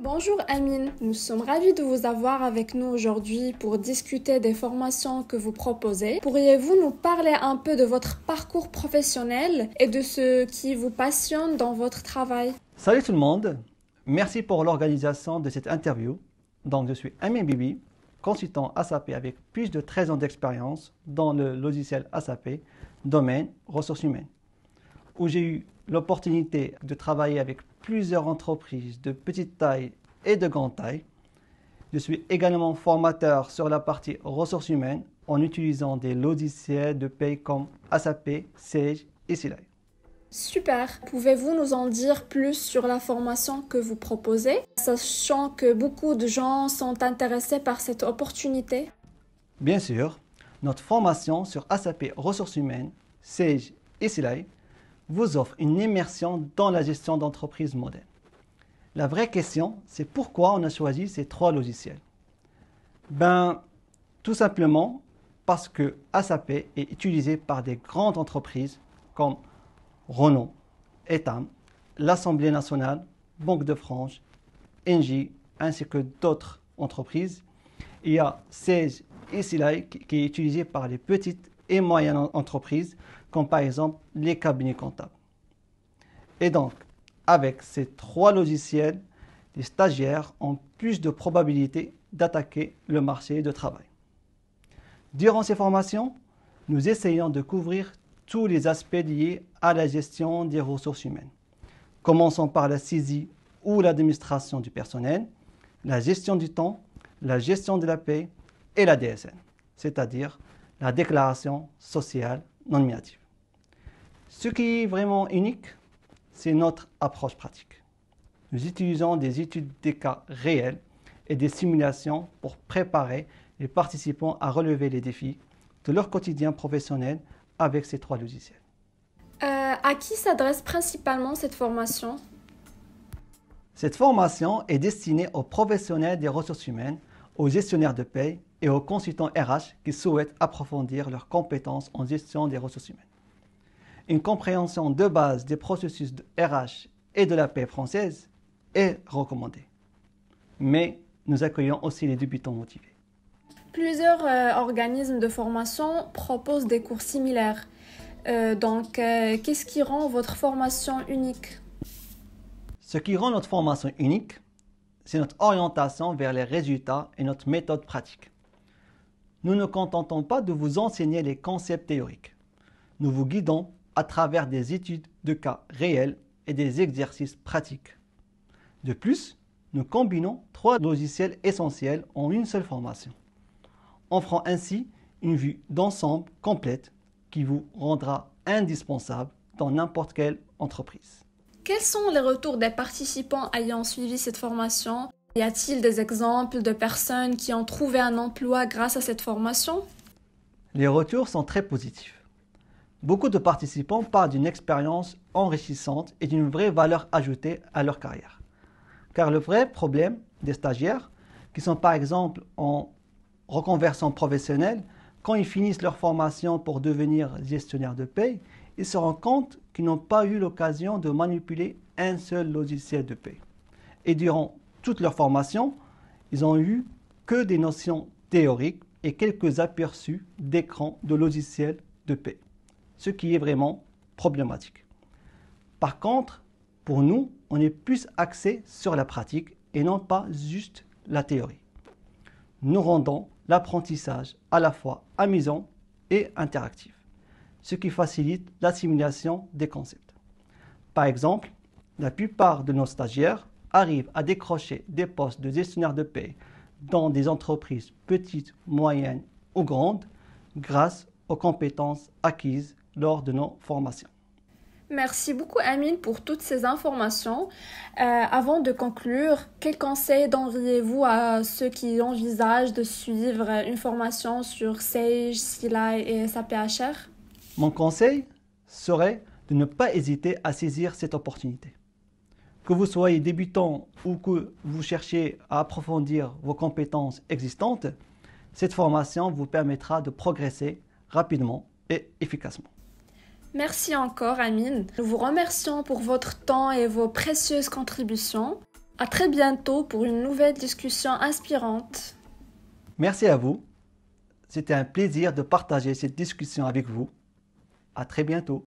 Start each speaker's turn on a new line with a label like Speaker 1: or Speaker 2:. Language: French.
Speaker 1: Bonjour Amine, nous sommes ravis de vous avoir avec nous aujourd'hui pour discuter des formations que vous proposez. Pourriez-vous nous parler un peu de votre parcours professionnel et de ce qui vous passionne dans votre travail?
Speaker 2: Salut tout le monde, merci pour l'organisation de cette interview. Donc je suis Amine Bibi, consultant SAP avec plus de 13 ans d'expérience dans le logiciel SAP, domaine ressources humaines, où j'ai eu l'opportunité de travailler avec plusieurs entreprises de petite taille et de grande taille. Je suis également formateur sur la partie ressources humaines en utilisant des logiciels de paie comme SAP, Sage et Silae.
Speaker 1: Super. Pouvez-vous nous en dire plus sur la formation que vous proposez, sachant que beaucoup de gens sont intéressés par cette opportunité?
Speaker 2: Bien sûr, notre formation sur SAP ressources humaines, Sage et Silae vous offre une immersion dans la gestion d'entreprises modernes. La vraie question, c'est pourquoi on a choisi ces trois logiciels. Tout simplement parce que SAP est utilisé par des grandes entreprises comme Renault, Etam, l'Assemblée nationale, Banque de France, Engie, ainsi que d'autres entreprises. Il y a Sage et Silae qui est utilisé par les petites et moyennes entreprises, comme par exemple les cabinets comptables. Et donc, avec ces trois logiciels, les stagiaires ont plus de probabilités d'attaquer le marché du travail. Durant ces formations, nous essayons de couvrir tous les aspects liés à la gestion des ressources humaines. Commençons par la saisie ou l'administration du personnel, la gestion du temps, la gestion de la paie et la DSN, c'est-à-dire la déclaration sociale non nominative. Ce qui est vraiment unique, c'est notre approche pratique. Nous utilisons des études des cas réels et des simulations pour préparer les participants à relever les défis de leur quotidien professionnel avec ces trois logiciels.
Speaker 1: À qui s'adresse principalement cette formation?
Speaker 2: Cette formation est destinée aux professionnels des ressources humaines, aux gestionnaires de paie et aux consultants RH qui souhaitent approfondir leurs compétences en gestion des ressources humaines. Une compréhension de base des processus de RH et de la paie française est recommandée. Mais nous accueillons aussi les débutants motivés.
Speaker 1: Plusieurs organismes de formation proposent des cours similaires. Qu'est-ce qui rend votre formation unique?
Speaker 2: Ce qui rend notre formation unique, c'est notre orientation vers les résultats et notre méthode pratique. Nous ne contentons pas de vous enseigner les concepts théoriques. Nous vous guidons à travers des études de cas réels et des exercices pratiques. De plus, nous combinons trois logiciels essentiels en une seule formation, offrant ainsi une vue d'ensemble complète qui vous rendra indispensable dans n'importe quelle entreprise.
Speaker 1: Quels sont les retours des participants ayant suivi cette formation? Y a-t-il des exemples de personnes qui ont trouvé un emploi grâce à cette formation?
Speaker 2: Les retours sont très positifs. Beaucoup de participants parlent d'une expérience enrichissante et d'une vraie valeur ajoutée à leur carrière. Car le vrai problème des stagiaires, qui sont par exemple en reconversion professionnelle, quand ils finissent leur formation pour devenir gestionnaire de paie, ils se rendent compte qu'ils n'ont pas eu l'occasion de manipuler un seul logiciel de paie. Et durant toute leur formation, ils n'ont eu que des notions théoriques et quelques aperçus d'écran de logiciels de paie, ce qui est vraiment problématique. Par contre, pour nous, on est plus axé sur la pratique et non pas juste la théorie. Nous rendons l'apprentissage à la fois amusant et interactif, ce qui facilite l'assimilation des concepts. Par exemple, la plupart de nos stagiaires arrivent à décrocher des postes de gestionnaire de paie dans des entreprises petites, moyennes ou grandes grâce aux compétences acquises lors de nos formations.
Speaker 1: Merci beaucoup Amine pour toutes ces informations. Avant de conclure, quels conseils donneriez-vous à ceux qui envisagent de suivre une formation sur Sage, Silae et SAP HR?
Speaker 2: Mon conseil serait de ne pas hésiter à saisir cette opportunité. Que vous soyez débutant ou que vous cherchiez à approfondir vos compétences existantes, cette formation vous permettra de progresser rapidement et efficacement.
Speaker 1: Merci encore Amine. Nous vous remercions pour votre temps et vos précieuses contributions. À très bientôt pour une nouvelle discussion inspirante.
Speaker 2: Merci à vous. C'était un plaisir de partager cette discussion avec vous. À très bientôt.